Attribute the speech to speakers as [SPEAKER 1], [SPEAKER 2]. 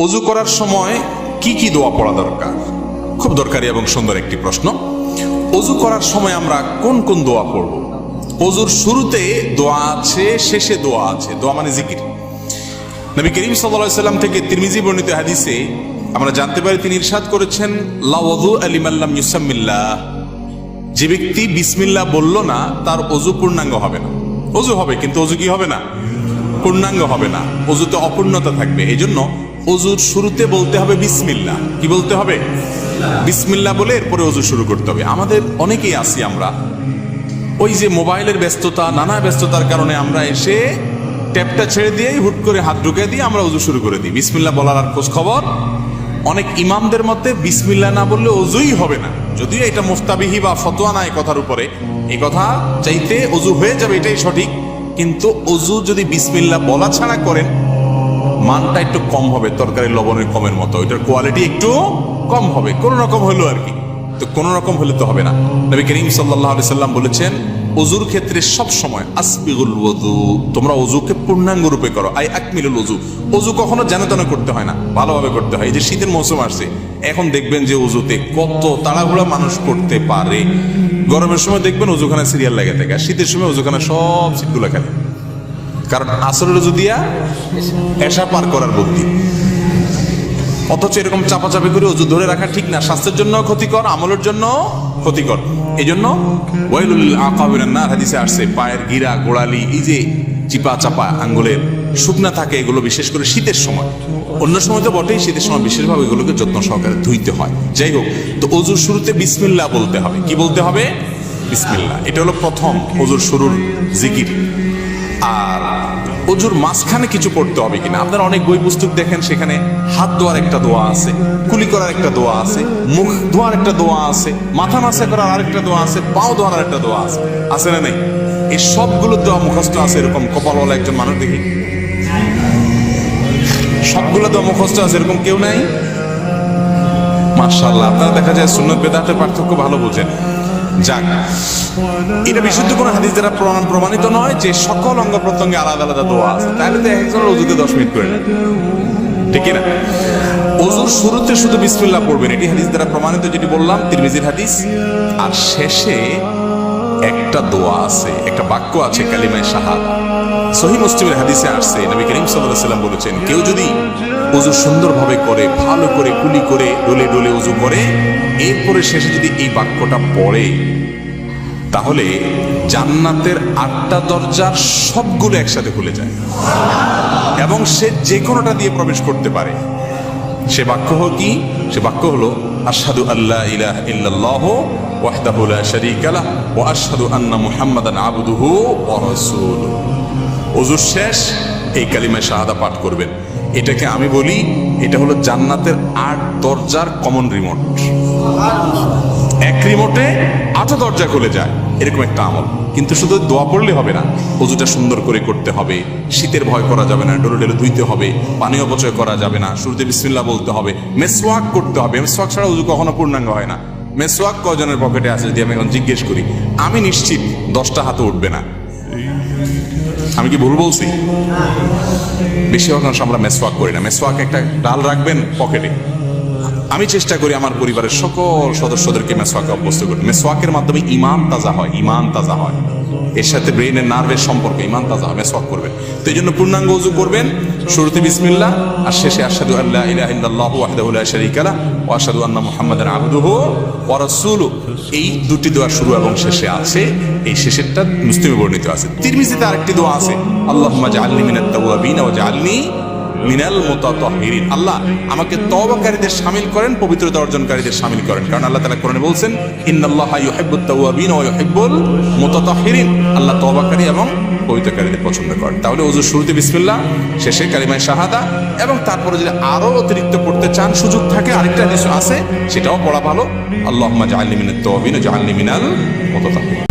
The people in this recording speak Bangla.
[SPEAKER 1] ওযু করার সময় কি কি দোয়া পড়া দরকার? খুব দরকারি এবং সুন্দর একটি প্রশ্ন। ওযু করার সময় আমরা কোন কোন দোয়া পড়ব? ওযুর শুরুতে দোয়া আছে, শেষে দোয়া আছে। দোয়া মানে জিকির। নবী করিম সাল্লাল্লাহু আলাইহি সাল্লাম থেকে তিরমিজি বর্ণিত হাদিসে আমরা জানতে পারি, তিনি ইরশাদ করেছেন, লা ওযু লিমান লাম ইউসাম্মিল্লাহ। যে ব্যক্তি বিসমিল্লাহ বলল না, তার ওযু পূর্ণাঙ্গ হবে না। ওযু হবে কিন্তু ওযু কি হবে না? পূর্ণাঙ্গ হবে না। ওযুতে অপূর্ণতা থাকবে। এই জন্য ওযুর শুরুতে বলতে হবে বিসমিল্লাহ। কি বলতে হবে? বিসমিল্লাহ বলে এরপরে ওযু শুরু করতে হবে। আমাদের অনেকেই আছি, আমরা ওই যে মোবাইলের ব্যস্ততা, নানা ব্যস্ততার কারণে আমরা এসে ট্যাপটা ছেড়ে দিয়ে হুট করে হাত ঢুকে দিয়ে আমরা ওযু শুরু করে দিই। বিসমিল্লাহ বলার আর খোঁজ খবর। অনেক ইমামদের মতে বিসমিল্লাহ না বললে ওযুই হবে না। যদিও এটা মুফতাবিহি বা ফতোয়া নাই কথার উপরে, এই কথা চাইতে ওযু হয়ে যাবে এটাই সঠিক। কিন্তু ওযু যদি বিসমিল্লাহ বলা ছাড়া করেন, মানটা একটু কম হবে, তরকারি লবণের কমের মতো। এটার কোয়ালিটি একটু কম হবে, কোন রকম হলো আর কি। তো কোন রকম হলে তো হবে না। নবী করিম সাল্লাল্লাহু আলাইহি সাল্লাম বলেছেন, ওযুর ক্ষেত্রে সব সময় আসবিগুল ওযু, তোমরা ওযুকে পূর্ণাঙ্গ রূপে করো। আই আকমিলুল ওযু। ওযু কখনো যেন তেন করতে হয় না, ভালোভাবে করতে হয়। এই যে শীতের মৌসুম আসছে, এখন দেখবেন যে ওযুতে কত তাড়াহুড়া মানুষ করতে পারে। গরমের সময় দেখবেন ওযুখানা সিরিয়াল লাগে থাকে, আর শীতের সময় ওযুখানা সব সিটগুলো খালি। কারণ আসরের ওযু দিয়া এশা পার করার বুদ্ধি। অথচ এরকম চাপাচাপি করে ওযু ধরে রাখা ঠিক না, স্বাস্থ্যের জন্য ক্ষতিকর, আমলের জন্য ক্ষতিকর। এই জন্য ওয়াইলুল লিল আকাবির নার হাদিসে আসছে, পায়ের গিরা, গোড়ালি, এই যে চিপা চাপা আঙ্গুলের শুকনা থাকে, এগুলো বিশেষ করে শীতের সময়। অন্য সময় তো বটেই, শীতের সময় বিশেষভাবে এগুলোকে যত্ন সহকারে ধুইতে হয়। যাই হোক, তো ওযুর শুরুতে বিসমিল্লাহ বলতে হবে। কি বলতে হবে? বিসমিল্লাহ। এটা হলো প্রথম ওযুর শুরুর জিকির। আর ওযুর মাঝখানে কিছু পড়তে হবে কিনা? আপনারা অনেক বই পুস্তক দেখেন, সেখানে হাত ধোয়ার একটা দোয়া আছে, কুলি করার একটা দোয়া আছে, মুখ ধোয়ার একটা দোয়া আছে, মাথা মাসা করার আরেকটা দোয়া আছে, পাও ধোয়ার একটা দোয়া আছে। আছে না নেই? এই সবগুলো দোয়া মুখস্থ আছে। এরকম কপালওয়ালা একজন মানুষ দেখি, সবগুলো দোয়া মুখস্থ আছে, এরকম কেউ নাই? মাশাআল্লাহ। আপনারা দেখা যায় সুন্নাত বিদআতের পার্থক্য ভালো বোঝেন। যাক, এটা বিশুদ্ধ কোন হাদিস দ্বারা প্রমাণিত নয় যে সকল অঙ্গ প্রত্যঙ্গে আলাদা আলাদা দোয়া আছে। তাহলে তো একজনের ওযুতে 10 মিনিট করে না, ঠিক না? ওযুর শুরুতে শুধু বিসমিল্লাহ পড়বেন, এটি হাদিস দ্বারা প্রমাণিত, যেটি বললাম তিরমিজির হাদিস। আর শেষে একটা দোয়া আছে, একটা বাক্য আছে, কালিমায়ে শাহাদা। সহিহ মুসলিমের হাদিসে আসছে, নবী করিম সাল্লাল্লাহু আলাইহি ওয়াসাল্লাম বলেছেন, কেউ যদি ওযু সুন্দরভাবে করে, ভালো করে কুলি করে, ডলে ডলে ওযু করে, এরপরে শেষে যদি এই বাক্যটা পড়ে, তাহলে জান্নাতের 8টা দরজার সবগুলো একসাথে খুলে যায় এবং সে যে কোনোটা দিয়ে প্রবেশ করতে পারে। সে বাক্য হলো কি? সে বাক্য হলো, আশহাদু আল্লা ইলাহা ইল্লাল্লাহু ওয়াহদাহু লা শারীকা লাহু ওয়া আশহাদু আন্না মুহাম্মাদান আবদুহু ওয়া রাসূলুহু। ওযুর শেষ এই কালিমা শাহাদা পাঠ করবেন। এটাকে আমি বলি, এটা হলো জান্নাতের 8 দরজার কমন রিমোট। এক রিমোটে 8 দরজা খুলে যায়, এরকম একটা আমল। কিন্তু শুধু দোয়া পড়লে হবে না, ওযুটা সুন্দর করে করতে হবে। শীতের ভয় করা যাবে না, ডলে ডলে ধুইতে হবে, পানি অপচয় করা যাবে না, শুরুতে বিসমিল্লাহ বলতে হবে, মেসওয়াক করতে হবে। মেসওয়াক ছাড়া ওযু কখনো পূর্ণাঙ্গ হয় না। মেসওয়াক কয়জনের পকেটে আছে যদি আমি এখন জিজ্ঞেস করি? আমি নিশ্চিত 10টা হাতে উঠবে না। আমি কি ভুল বলছি? বেশিরভাগ মানুষ আমরা মেসওয়াক করি না। মেসওয়াক একটা ডাল রাখবেন পকেটে। আমি চেষ্টা করি আমার পরিবারের সকল সদস্যদেরকে মেসওয়াকে অভ্যস্ত করি। মেসওয়াকের মাধ্যমে ঈমান তাজা হয়, ঈমান তাজা হয়। এর সাথে ব্রেইনের নার্ভের সম্পর্ক, ঈমান তাজা হয়। মেসওয়াক করবেন। তো এই জন্য পূর্ণাঙ্গ ওযু করবেন, শুরুতে বিসমিল্লাহ আর শেষে আশহাদু আল্লা ইলাহা ইল্লাল্লাহু ওয়াহদাহু লা শারীকা লাহু ওয়া আশহাদু আন্না মুহাম্মাদান আবদুহু ওয়া রাসূলুহু। এই দুটি দোয়া শুরু এবং শেষে আছে। এই শেষেরটা মুসলিমে বর্ণিত আছে। তিরমিজিতে আরেকটি দোয়া আছে, আল্লাহুম্মা জাআলনি মিনাত তাওয়াবিন ওয়া জাআলনি মিনাল মুতাতাহহিরিন। আল্লাহ আমাকে তওবাকারীদের শামিল করেন, পবিত্রতা অর্জনকারীদের শামিল করেন। কারণ আল্লাহ তাআলা কোরআনে বলছেন, ইন্নাল্লাহা ইউহিব্বুত তাওয়াবিন ওয়া ইউহিব্বুল মুতাতাহহিরিন। আল্লাহ তওবাকারী এবং পবিত্রকারীদের পছন্দ করেন। তাহলে ওযুর শুরুতে বিসমিল্লাহ, শেষে কালিমায়ে শাহাদা, এবং তারপরে যদি আরো অতিরিক্ত পড়তে চান, সুযোগ থাকে, আরেকটা হাদিস আছে, সেটাও পড়া ভালো, আল্লাহুম্মা জাআলনি মিনাত তাওয়াবিন ওয়া জাআলনি মিনাল মুতাতাহহিরিন।